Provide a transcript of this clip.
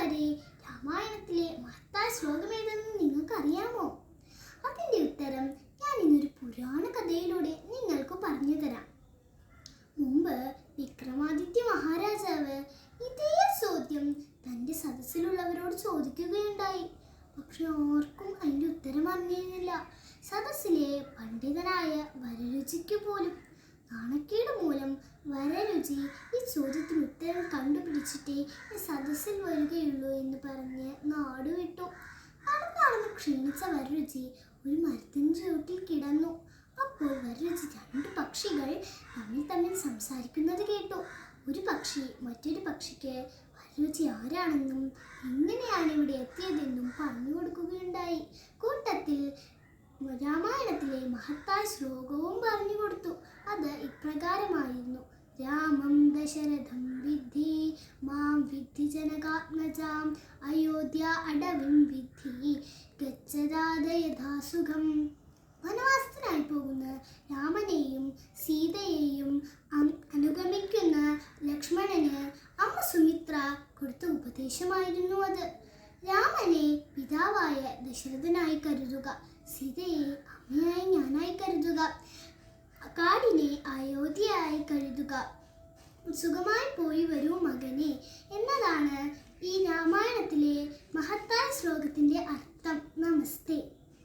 കൂട്ടുകാരെ, രാമായണത്തിലെ മഹത്തായ ശ്ലോകം ഏതെന്ന് നിങ്ങൾക്കറിയാമോ? അതിൻ്റെ ഉത്തരം ഞാൻ ഇന്നൊരു പുരാണ കഥയിലൂടെ നിങ്ങൾക്ക് പറഞ്ഞു തരാം. മുമ്പ് വിക്രമാദിത്യ മഹാരാജാവ് ഇതേ ചോദ്യം തൻ്റെ സദസ്സിലുള്ളവരോട് ചോദിക്കുകയുണ്ടായി. പക്ഷെ ആർക്കും അതിൻ്റെ ഉത്തരം അറിഞ്ഞിരുന്നില്ല. സദസ്സിലെ പണ്ഡിതനായ വരരുചിക്ക് പോലും. നാണക്കേട് മൂലം വരരുചി ഈ ചോദ്യത്തിന് ഉത്തരം കണ്ടുപിടിച്ചിട്ടേ ഈ സദസ്സിൽ വരികയുള്ളൂ എന്ന് പറഞ്ഞ് നാട് വിട്ടു. നടന്ന് ക്ഷീണിച്ച വരരുചി ഒരു മരത്തിൻ്റെ ചുവട്ടിൽ കിടന്നു. അപ്പോൾ വരരുചി രണ്ട് പക്ഷികൾ തമ്മിൽ സംസാരിക്കുന്നത് കേട്ടു. ഒരു പക്ഷി മറ്റൊരു പക്ഷിക്ക് വരരുചി ആരാണെന്നും എങ്ങനെയാണ് ഇവിടെ എത്തിയതെന്നും പറഞ്ഞു കൊടുക്കുകയുണ്ടായി. കൂട്ടത്തിൽ രാമായണത്തിലെ മഹത്തായ ശ്ലോകവും പറഞ്ഞു കൊടുത്തു. അത് ഇപ്രകാരമായിരുന്നു: രാമം ദശരഥം വിദ്ധി മാം വിദ്ധി ജനകാത്മജാം അയോധ്യ അടവിം വിദ്ധി ഗച്ഛതാദയഥാസുഖം. വനവാസത്തിനായി പോകുന്ന രാമനെയും സീതയെയും അനുഗമിക്കുന്ന ലക്ഷ്മണന് അമ്മ സുമിത്ര കൊടുത്ത ഉപദേശമായിരുന്നു അത്. രാമനെ പിതാവായ ദശരഥനായി കരുതുക, സീതയെ അമ്മയായി ഞാനായി കരുതുക, കാടിനെ അയോധ്യയായി കരുതുക. സുഖമായി പോയി വരൂ മകനെ എന്നതാണ് ഈ രാമായണത്തിലെ മഹത്തായ ശ്ലോകത്തിൻ്റെ അർത്ഥം. നമസ്തേ.